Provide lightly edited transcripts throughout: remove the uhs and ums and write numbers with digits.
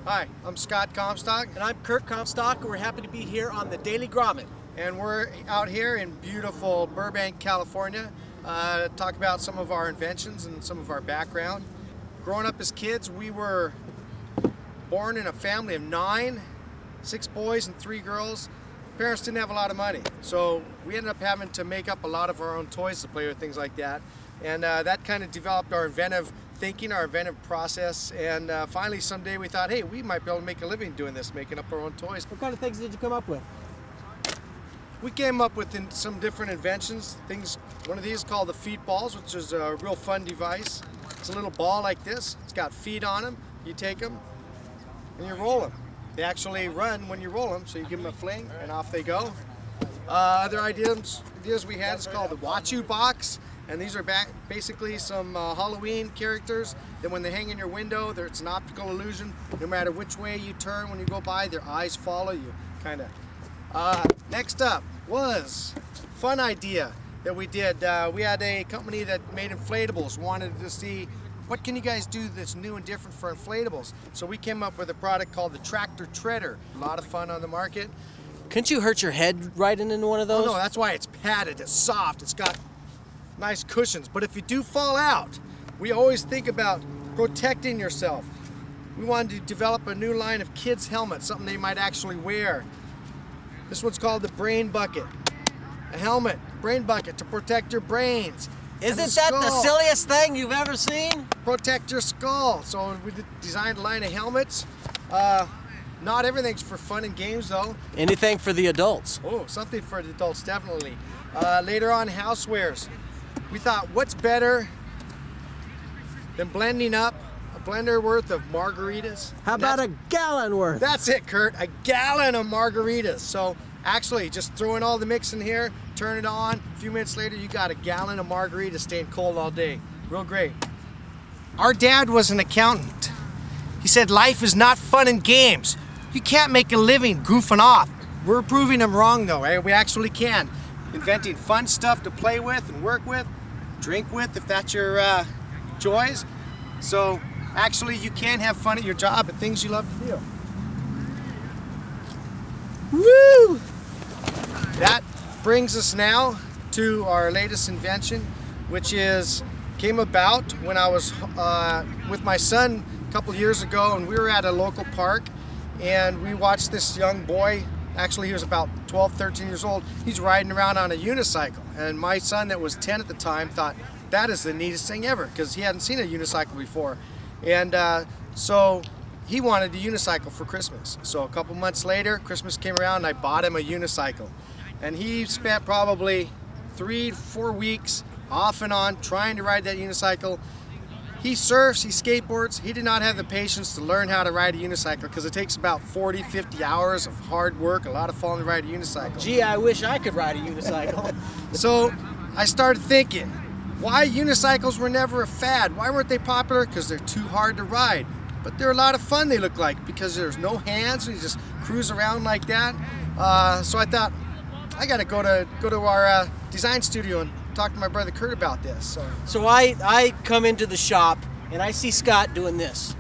Hi, I'm Scott Comstock. And I'm Kurt Comstock, and we're happy to be here on the Daily Grommet. And we're out here in beautiful Burbank, California, to talk about some of our inventions and some of our background. Growing up as kids, we were born in a family of 9, 6 boys and 3 girls. Parents didn't have a lot of money, so we ended up having to make up a lot of our own toys to play with, things like that. And that kind of developed our inventive thinking, our inventive process, and finally someday we thought, hey, we might be able to make a living doing this, making up our own toys. What kind of things did you come up with? We came up with some different inventions. One of these is called the feet balls, which is a real fun device. It's a little ball like this. It's got feet on them. You take them and you roll them. They actually run when you roll them, so you give them a fling and off they go. Other ideas we had is called the Watch You box. And these are basically some Halloween characters that when they hang in your window, it's an optical illusion. No matter which way you turn when you go by, their eyes follow you, kind of. Next up was a fun idea that we did. We had a company that made inflatables, wanted to see what can you guys do that's new and different for inflatables. So we came up with a product called the Tractor Treader. A lot of fun on the market. Couldn't you hurt your head riding into one of those? Oh no, that's why it's padded, it's soft, it's got nice cushions. But if you do fall out, we always think about protecting yourself. We wanted to develop a new line of kids' helmets, something they might actually wear. This one's called the Brain Bucket. A helmet, brain bucket, to protect your brains. Isn't that the silliest thing you've ever seen? Protect your skull. So we designed a line of helmets. Not everything's for fun and games though. Anything for the adults. Oh, something for the adults, definitely. Later on, housewares. We thought, what's better than blending up a blender worth of margaritas? How about a gallon worth? That's it, Kurt, a gallon of margaritas. So actually, just throw in all the mix in here, turn it on, a few minutes later, you got a gallon of margaritas staying cold all day. Real great. Our dad was an accountant. He said, life is not fun and games. You can't make a living goofing off. We're proving him wrong though, eh? We actually can. Inventing fun stuff to play with and work with, drink with if that's your joys. So actually you can have fun at your job and things you love to do. Woo! That brings us now to our latest invention, which came about when I was with my son a couple years ago, and we were at a local park and we watched this young boy. Actually, he was about 12, 13 years old. He's riding around on a unicycle. And my son, that was 10 at the time, thought that is the neatest thing ever because he hadn't seen a unicycle before. And so he wanted a unicycle for Christmas. So a couple months later, Christmas came around and I bought him a unicycle. And he spent probably 3 to 4 weeks off and on trying to ride that unicycle. He surfs, he skateboards. He did not have the patience to learn how to ride a unicycle because it takes about 40, 50 hours of hard work, a lot of fun to ride a unicycle. Gee, I wish I could ride a unicycle. So I started thinking, why unicycles were never a fad? Why weren't they popular? Because they're too hard to ride. But they're a lot of fun, they look like, because there's no hands and you just cruise around like that. So I thought, I gotta go to our design studio and talk to my brother Kurt about this. So I come into the shop and I see Scott doing this.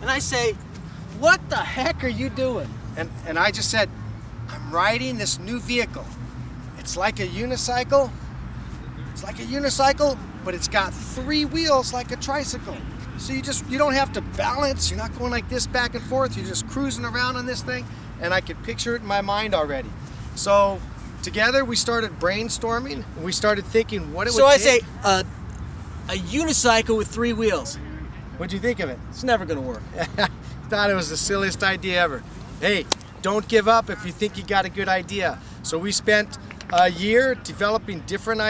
And I say, what the heck are you doing? And I just said, I'm riding this new vehicle. It's like a unicycle. It's like a unicycle, but it's got 3 wheels like a tricycle. So you don't have to balance. You're not going like this back and forth. You're just cruising around on this thing. And I could picture it in my mind already. So together we started brainstorming. And we started thinking what it would take. So I say, a unicycle with 3 wheels. What'd you think of it? It's never gonna work. Thought it was the silliest idea ever. Hey, don't give up if you think you got a good idea. So we spent a year developing different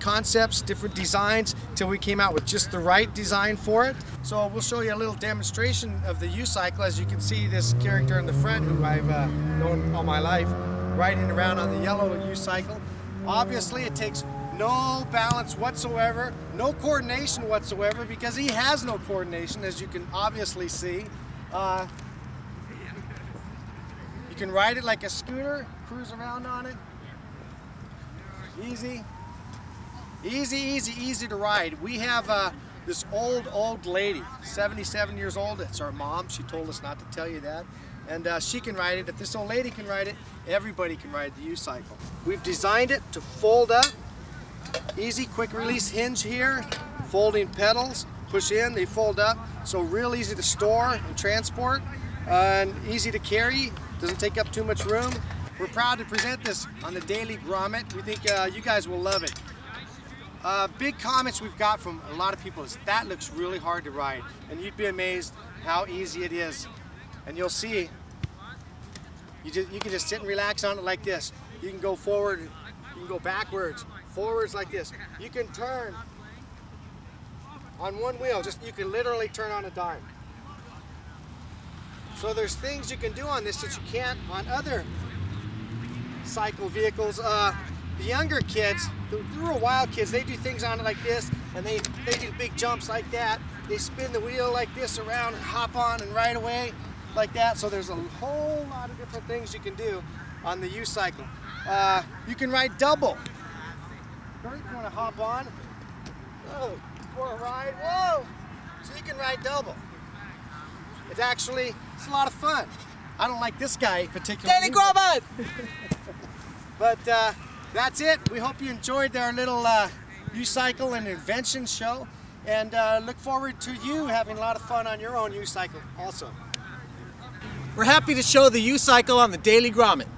concepts, different designs, till we came out with just the right design for it. So we'll show you a little demonstration of the Yucycle. As you can see, this character in the front, who I've known all my life, riding around on the yellow Yucycle. Obviously, it takes no balance whatsoever, no coordination whatsoever, because he has no coordination, as you can obviously see. You can ride it like a scooter, cruise around on it. Easy. Easy, easy, easy to ride. We have this old lady, 77 years old. It's our mom. She told us not to tell you that. And she can ride it. If this old lady can ride it, everybody can ride the Yucycle. We've designed it to fold up. Easy, quick release hinge here. Folding pedals. Push in, they fold up. So real easy to store and transport. And easy to carry. Doesn't take up too much room. We're proud to present this on the Daily Grommet. We think you guys will love it. Big comments we've got from a lot of people is that looks really hard to ride, and you'd be amazed how easy it is. And you'll see, you can just sit and relax on it like this. You can go forward, you can go backwards, forwards like this. You can turn on one wheel, you can literally turn on a dime. So there's things you can do on this that you can't on other cycle vehicles. The younger kids, the real wild kids, they do things on it like this, and they do big jumps like that. They spin the wheel like this around and hop on and ride away like that. So there's a whole lot of different things you can do on the Yucycle. You can ride double. You want to hop on, for a ride, whoa! So you can ride double. It's a lot of fun. I don't like this guy particularly. Daily Grommet! But that's it. We hope you enjoyed our little Yucycle and invention show, and look forward to you having a lot of fun on your own Yucycle also. We're happy to show the Yucycle on the Daily Grommet.